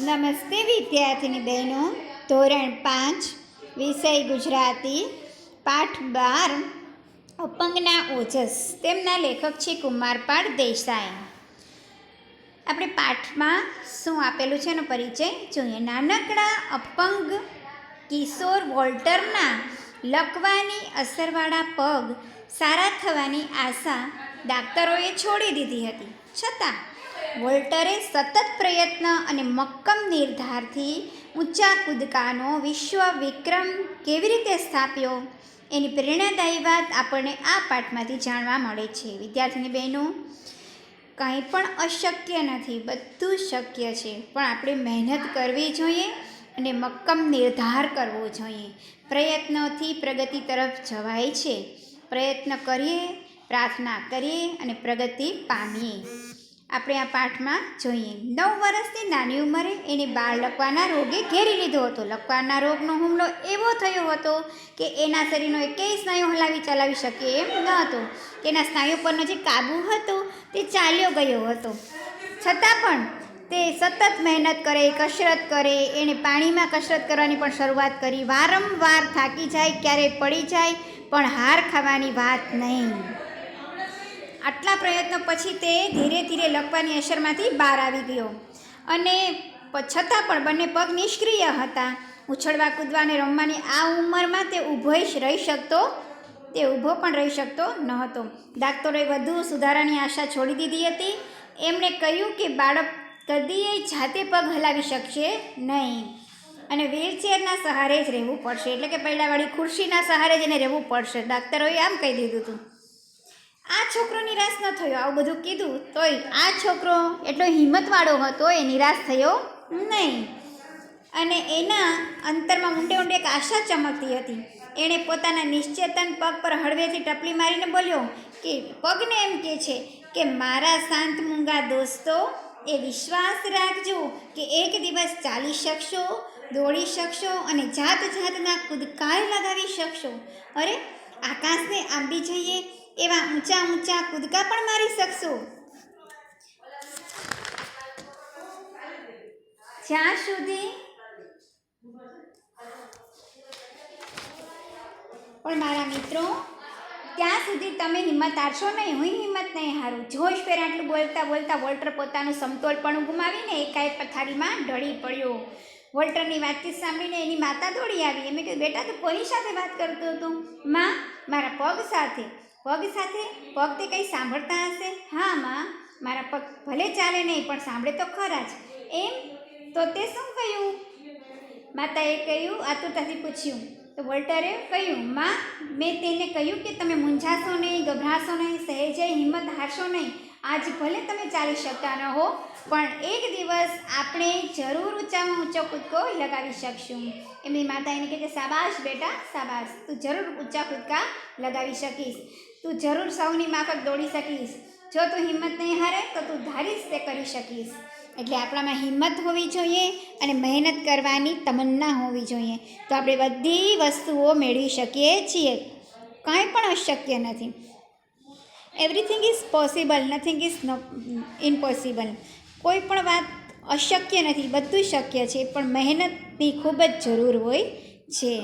નમસ્તે વિદ્યાર્થીની બહેનો. ધોરણ 5 વિષય ગુજરાતી, પાઠ 12 અપંગના ઓજસ. તેમના લેખક છે કુમારપાળ દેસાઈ. આપણે પાઠમાં શું આપેલું છે એનો પરિચય જોઈએ. નાનકડા અપંગ કિશોર વોલ્ટરના લકવાની અસરવાળા પગ સારા થવાની આશા ડાક્ટરોએ છોડી દીધી હતી. છતાં વોલ્ટરે સતત પ્રયત્ન અને મક્કમ નિર્ધારથી ઊંચા કૂદકાનો વિશ્વ વિક્રમ કેવી રીતે સ્થાપ્યો એની પ્રેરણાદાયી વાત આપણને આ પાઠમાંથી જાણવા મળે છે. વિદ્યાર્થીની બહેનો, કંઈ પણ અશક્ય નથી, બધું શક્ય છે. પણ આપણે મહેનત કરવી જોઈએ અને મક્કમ નિર્ધાર કરવો જોઈએ. પ્રયત્નોથી પ્રગતિ તરફ જવાય છે. પ્રયત્ન કરીએ, પ્રાર્થના કરીએ અને પ્રગતિ પામીએ. આપણે આ પાઠમાં જોઈએ. 9 વર્ષની નાની ઉંમરે એને બાળ લકવાના રોગે ઘેરી લીધો હતો. લકવાના રોગનો હુમલો એવો થયો હતો કે એના શરીરનો એકેય સ્નાયુ હલાવી ચલાવી શકે એમ ન હતો. તેના સ્નાયુ પરનો જે કાબુ હતો તે ચાલ્યો ગયો હતો. છતાં પણ તે સતત મહેનત કરે, કસરત કરે. એણે પાણીમાં કસરત કરવાની પણ શરૂઆત કરી. વારંવાર થાકી જાય, ક્યારેય પડી જાય, પણ હાર ખાવાની વાત નહીં. આટલા પ્રયત્નો પછી તે ધીરે ધીરે લકવાની અસરમાંથી બહાર આવી ગયો અને છતાં પણ બંને પગ નિષ્ક્રિય હતા. ઉછળવા કૂદવા અને રમવાની આ ઉંમરમાં તે ઊભો પણ રહી શકતો ન હતો. ડાક્ટરોએ વધુ સુધારાની આશા છોડી દીધી હતી. એમણે કહ્યું કે બાળક કદીય જાતે પગ હલાવી શકશે નહીં અને વ્હીલચેરના સહારે જ રહેવું પડશે, એટલે કે પૈડાવાળી ખુરશીના સહારે જ એને રહેવું પડશે. ડાક્ટરોએ આમ કહી દીધું હતું. આ છોકરો નિરાશ ન થયો. આવું બધું કીધું તોય આ છોકરો એટલો હિંમતવાળો હતો, એ નિરાશ થયો નહીં અને એના અંતરમાં ઊંડે ઊંડે એક આશા ચમકતી હતી. એણે પોતાના નિશ્ચેતન પગ પર હળવેથી ટપલી મારીને બોલ્યો કે પગને એમ કહે છે કે મારા શાંત મૂંગા દોસ્તો, એ વિશ્વાસ રાખજો કે એક દિવસ ચાલી શકશો, દોડી શકશો અને જાત જાતના કૂદકાય લગાવી શકશો. અરે, આકાશને આંબી જઈએ એવા ઊંચા ઊંચા કૂદકા પણ મારી શકશો. જ્યાં સુધી પણ મારા મિત્રો, ત્યાં સુધી તમે હિંમત હારશો નહીં. હું હિંમત નહીં હારું. જોશ ફેર આટલું બોલતા બોલતા વોલ્ટર પોતાનું સમતોલપણું ગુમાવીને એકાએક પથારીમાં ઢળી પડ્યો. વોલ્ટરની વાતચીત સાંભળીને એની માતા દોડી આવી. એમે કહ્યું, બેટા તું કોની સાથે વાત કરતો હતો? માં, મારા પગ સાથે. પગ સાથે? પગ તે કંઈ સાંભળતા હશે? હા માં, મારા પગ ભલે ચાલે નહીં પણ સાંભળે તો ખરા જ. એમ? તો તે શું કહ્યું? માતાએ કહ્યું, આતુરતાથી પૂછ્યું. તો વોલ્ટરે કહ્યું, માં, મેં તેને કહ્યું કે તમે મૂંઝાશો નહીં, ગભરાશો નહીં, સહેજે હિંમત હારશો નહીં. આજ ભલે તમે ચાલી શકતા ન હો, પણ એક દિવસ આપણે જરૂર ઊંચામાં ઊંચો કૂદકો લગાવી શકશું. એમની માતા એને કહે છે, શાબાશ બેટા, શાબાશ, તું જરૂર ઊંચા કૂદકા લગાવી શકીશ. તું જરૂર સૌની માફક દોડી શકીશ. જો તું હિંમત નહીં હારે તો તું ધારીશ તે કરી શકીશ. એટલે આપણામાં હિંમત હોવી જોઈએ અને મહેનત કરવાની તમન્ના હોવી જોઈએ, તો આપણે બધી વસ્તુઓ મેળવી શકીએ છીએ. કાંઈ પણ અશક્ય નથી. Everything is possible, nothing is impossible. કોઈ પણ વાત અશક્ય નથી, બધું શક્ય છે, પણ મહેનતની ખૂબ જ જરૂર હોય છે.